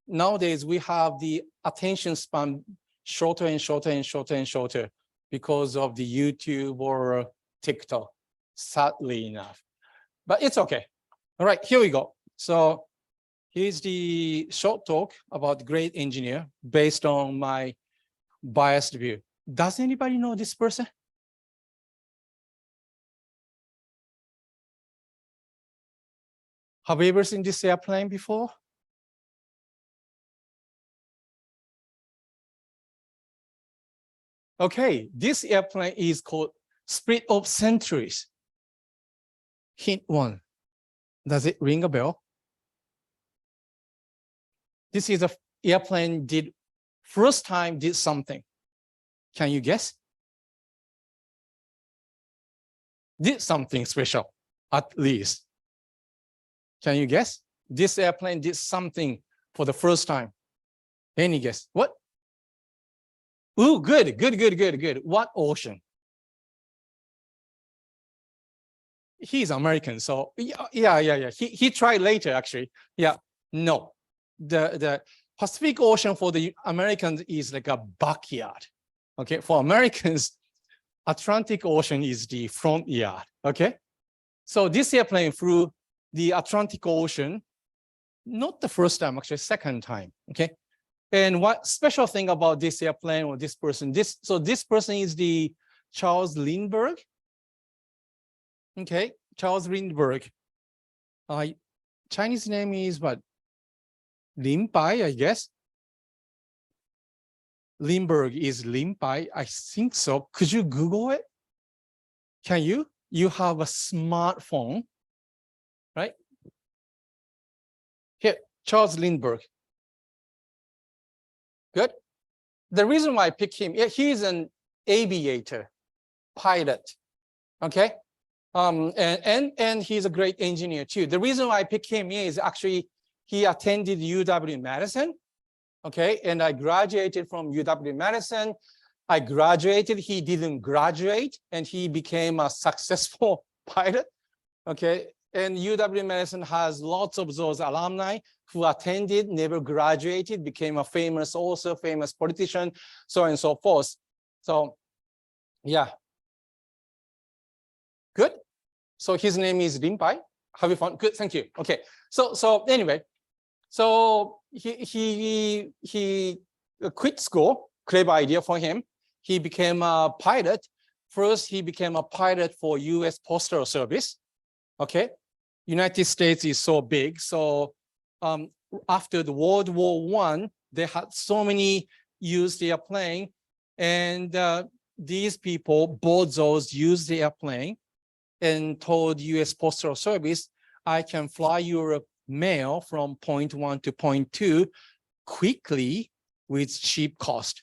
Nowadays we have the attention span shorter and shorter because of the YouTube or TikTok, sadly enough. But it's okay. All right, here we go. So here's the short talk about great engineer based on my biased view. Does anybody know this person? Have you ever seen this airplane before? Okay, this airplane is called Split of Centuries. Hint 1. Does it ring a bell? This is a airplane first time did something. Can you guess? Did something special, at least. Can you guess? This airplane did something for the first time. Any guess? What? Ooh, good. What ocean? He's American, so yeah. He tried later, actually. Yeah, no. The Pacific Ocean for the Americans is like a backyard. Okay, for Americans, Atlantic Ocean is the front yard. Okay, so this airplane flew the Atlantic Ocean, not the first time, actually second time. Okay, and what special thing about this airplane or this person? This person is the Charles Lindbergh. Okay, Charles Lindbergh. Chinese name is what? Ren Pi, I guess. Lindbergh is Ren Pi, I think so. Could you Google it? Can you? You have a smartphone, right? Here, Charles Lindbergh. Good. The reason why I pick him, he's an aviator, pilot. Okay. And he's a great engineer too. The reason why I pick him is actually he attended UW-Madison. Okay, and I graduated from UW-Madison. I graduated, he didn't graduate, and he became a successful pilot. Okay, and UW-Madison has lots of those alumni who attended, never graduated, became a famous politician, so on and so forth. So, yeah. Good. So his name is Ren Pi. Have you fun? Good, thank you. Okay. So anyway, so he quit school. Clever idea for him. He became a pilot. First, he became a pilot for U.S. Postal Service. Okay. United States is so big. So after the World War I, they had so many used airplane, and these people bought those used airplane and told U.S. Postal Service, I can fly your mail from point 1 to point 2 quickly with cheap cost.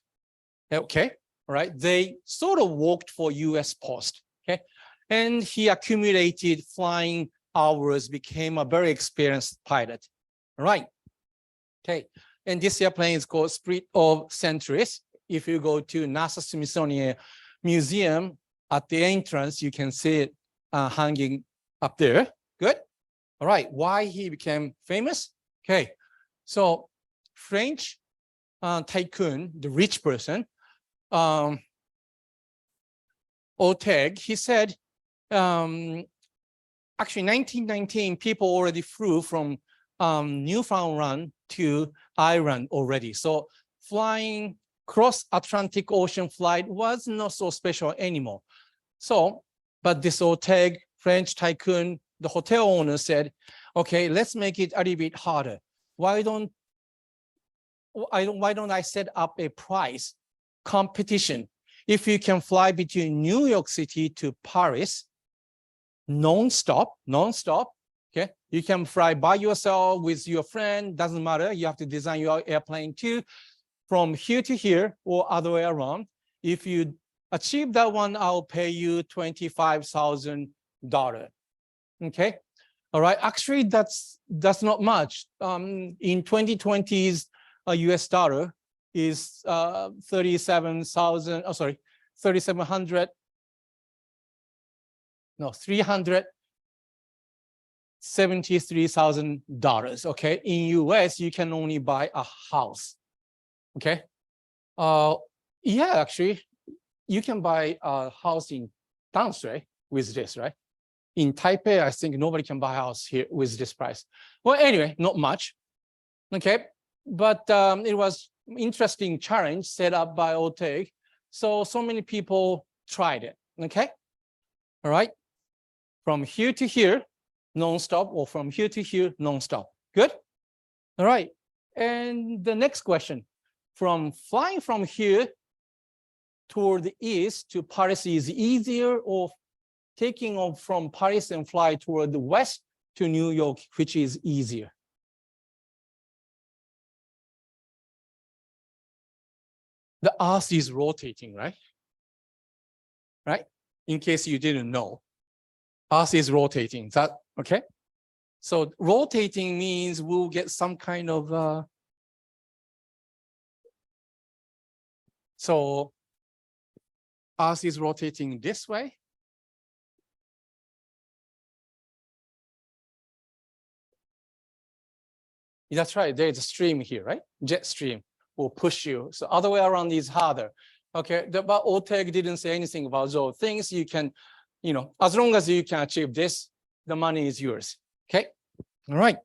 Okay, all right. They sort of worked for U.S. Post. Okay, and he accumulated flying hours, became a very experienced pilot. All right. Okay, and this airplane is called Spirit of Centuries. If you go to NASA Smithsonian Museum, at the entrance, you can see it hanging up there. Good. All right. Why he became famous? Okay. So French tycoon, the rich person, Oteg, he said, actually 1919, people already flew from Newfoundland to Ireland already. So flying cross-Atlantic Ocean flight was not so special anymore. So, but this Oteg, French tycoon, the hotel owner said, okay, let's make it a little bit harder. Why don't I set up a price competition? If you can fly between New York City to Paris, non-stop, okay? You can fly by yourself with your friend, doesn't matter. You have to design your airplane too. From here to here or other way around. If you achieve that one, I'll pay you $25,000. Okay, all right. Actually, that's not much. In 2020's US dollar is 373,000. Okay, in US you can only buy a house. Okay, yeah, actually, you can buy a house in Tanshui with this, right? In Taipei, I think nobody can buy a house here with this price. Well, anyway, not much. Okay, but it was interesting challenge set up by Oteg. So many people tried it. Okay, all right. From here to here, non-stop, or from here to here, non-stop. Good. All right. And the next question: from flying from here toward the east to Paris is easier, or taking off from Paris and fly toward the west to New York, which is easier? The Earth is rotating, right? Right? In case you didn't know, Earth is rotating. Is that okay? So rotating means we'll get some kind of so Earth is rotating this way. That's right. There's a stream here, right? Jet stream will push you. So other way around is harder. Okay, but Orteg didn't say anything about those things. You can, as long as you can achieve this, the money is yours. Okay, all right.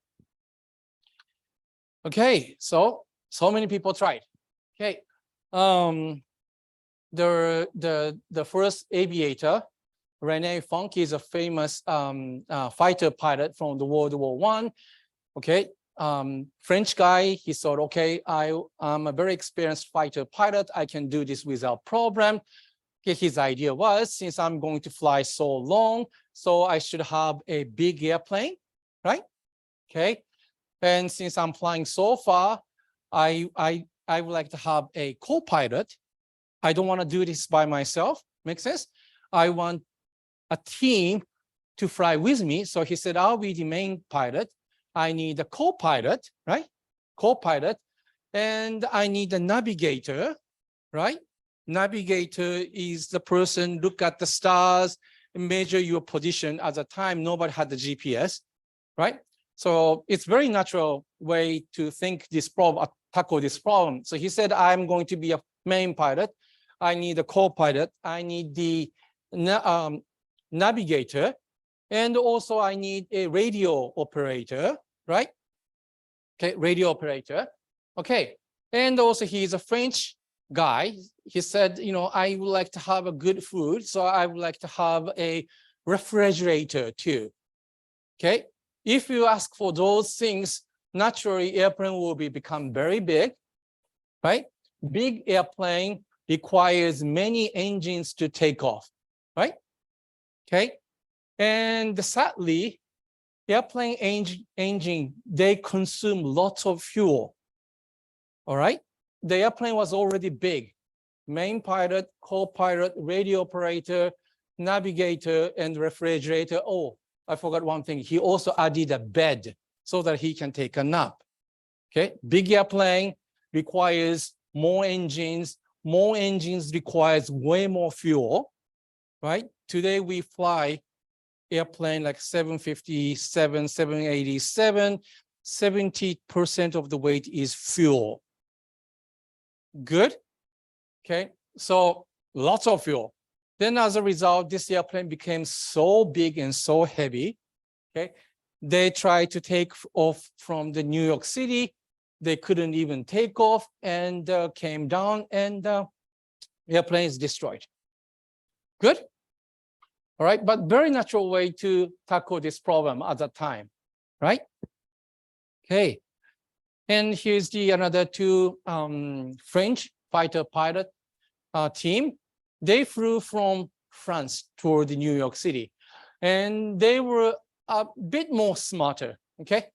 Okay, so many people tried. Okay, the first aviator, Ren Pi, is a famous fighter pilot from the World War I. Okay, French guy, he thought, okay, I'm a very experienced fighter pilot. I can do this without problem. Okay, his idea was, since I'm going to fly so long, so I should have a big airplane, right? Okay, and since I'm flying so far, I would like to have a co-pilot. I don't want to do this by myself. Make sense? I want a team to fly with me. So he said, I'll be the main pilot. I need a co-pilot, right? Co-pilot. And I need a navigator, right? Navigator is the person look at the stars, measure your position. At the time, nobody had the GPS, right? So it's very natural way to think this problem, tackle this problem. So he said, I'm going to be a main pilot. I need a co-pilot. I need the navigator. And also I need a radio operator, right? Okay, radio operator. Okay, and also he's a French guy. He said, I would like to have a good food. So I would like to have a refrigerator too. Okay, if you ask for those things, naturally airplane will become very big, right? Big airplane requires many engines to take off, right? Okay, and sadly, airplane engine, they consume lots of fuel, all right? The airplane was already big. Main pilot, co-pilot, radio operator, navigator, and refrigerator. Oh, I forgot one thing. He also added a bed so that he can take a nap. Okay, big airplane requires more engines. More engines requires way more fuel, right? Today we fly airplane like 757, 787, 70% of the weight is fuel. Good, okay? So lots of fuel. Then as a result, this airplane became so big and so heavy, okay? They tried to take off from the New York City. They couldn't even take off and came down and the airplane is destroyed. Good? All right, but very natural way to tackle this problem at that time, right? Okay, and here's another two French fighter pilot team. They flew from France toward New York City, and they were a bit more smarter, okay?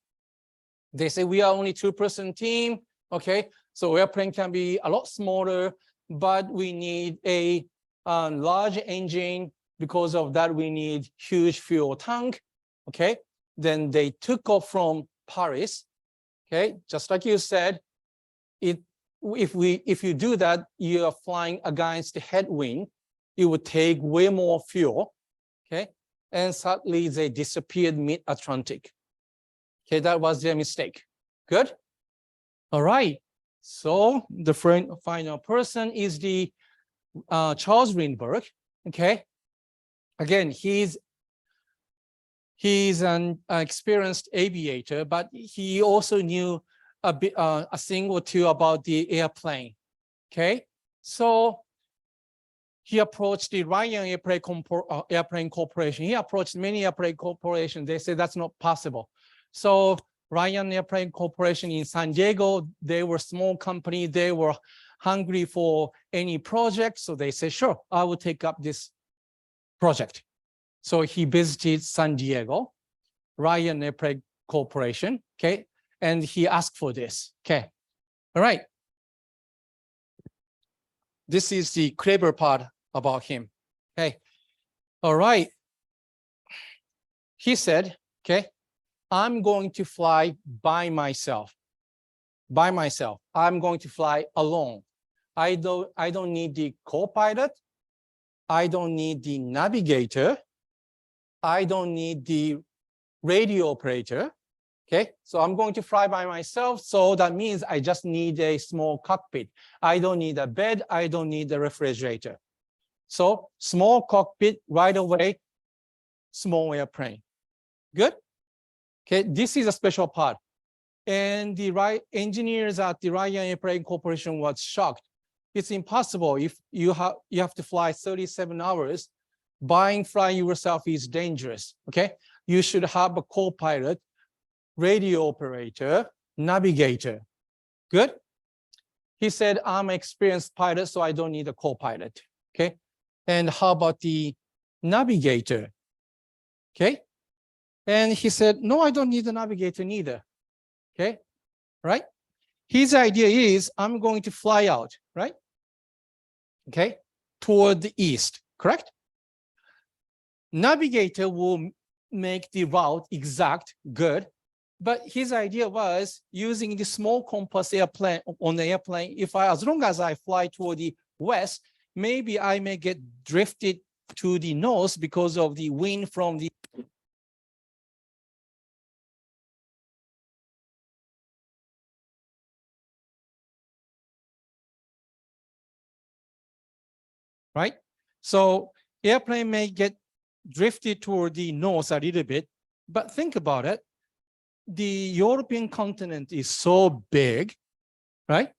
They say we are only two-person team, okay? So airplane can be a lot smaller, but we need a large engine. Because of that, we need huge fuel tank, okay? Then they took off from Paris, okay? Just like you said, if you do that, you are flying against the headwind. It would take way more fuel, okay? And sadly, they disappeared mid-Atlantic. Okay, that was their mistake. Good? All right. So the final person is the Charles Lindbergh, okay? Again, he's an experienced aviator, but he also knew a thing or two about the airplane. Okay, so he approached the Ryan Airplane Corporation. He approached many airplane corporations. They said that's not possible. So Ryan Airplane Corporation in San Diego, they were a small company. They were hungry for any project, so they said, sure, I will take up this project. So he visited San Diego, Ryan Pi Corporation, okay? And he asked for this, okay? All right. This is the clever part about him, okay? All right. He said, okay, I'm going to fly by myself. By myself. I'm going to fly alone. I don't need the co-pilot. I don't need the navigator. I don't need the radio operator. Okay, so I'm going to fly by myself. So that means I just need a small cockpit. I don't need a bed. I don't need a refrigerator. So small cockpit right away, small airplane. Good. Okay, this is a special part. And the engineers at the Ryan Airplane Corporation was shocked. It's impossible if you have to fly 37 hours. Flying yourself is dangerous. Okay, you should have a co-pilot, radio operator, navigator. Good. He said, I'm an experienced pilot, so I don't need a co-pilot. Okay. And how about the navigator? Okay. And he said, no, I don't need a navigator neither. Okay. Right. His idea is I'm going to fly out, right? Okay. Toward the east, correct? Navigator will make the route exact, good. But his idea was using the small compass airplane on the airplane. As long as I fly toward the west, maybe I may get drifted to the north because of the wind from the right. So airplane may get drifted toward the north a little bit, but think about it. The European continent is so big, right?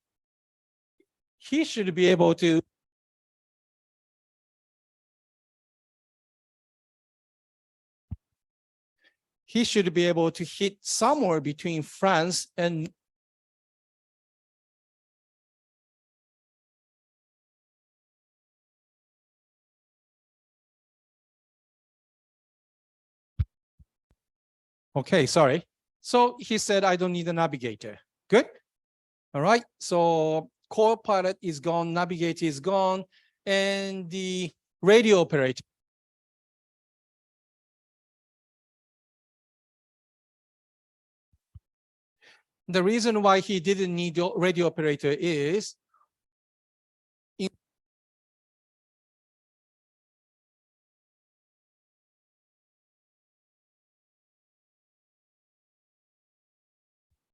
He should be able to hit somewhere between France and okay, sorry. So he said, I don't need a navigator. Good. All right. So co-pilot is gone, navigator is gone, and the radio operator. The reason why he didn't need the radio operator is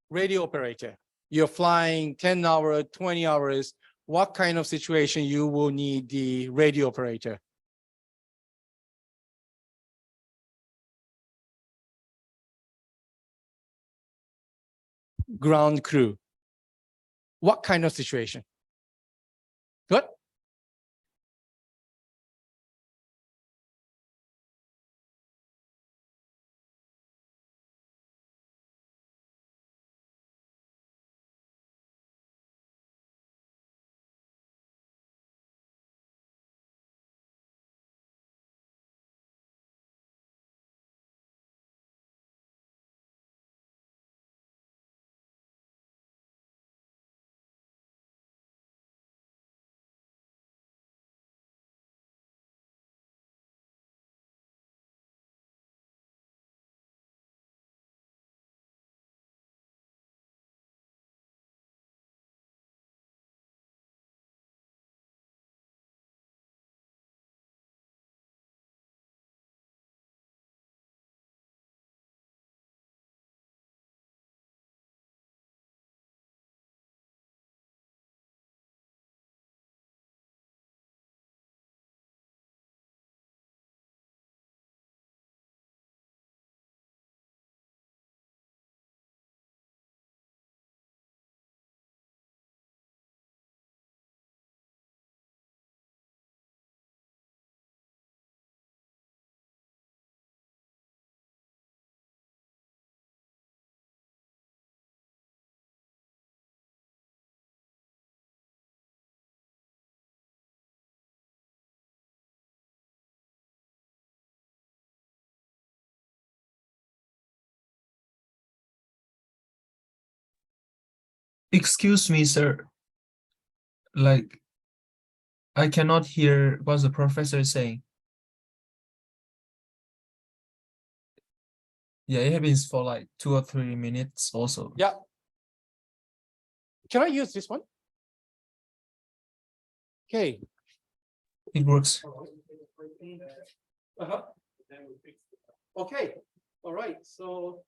radio operator. You're flying 10 hours, 20 hours. What kind of situation you will need the radio operator? Ground crew. What kind of situation? Good. Excuse me, sir. Like, I cannot hear what the professor is saying. Yeah, it happens for like 2 or 3 minutes also. Yeah. Can I use this one? Okay. It works. Okay. All right. So.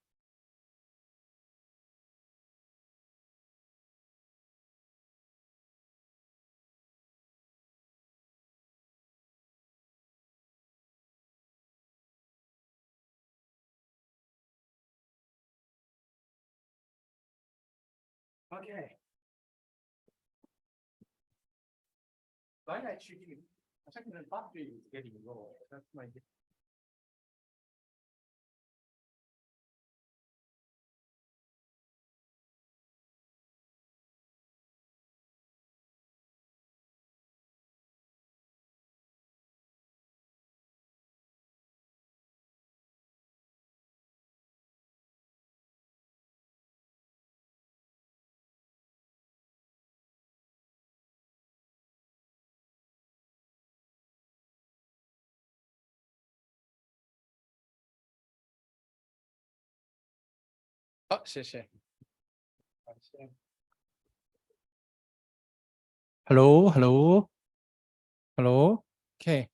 Okay. Why actually? I think the battery is getting low. That's my. Oh, 谢谢. Hello, hello, hello. Okay.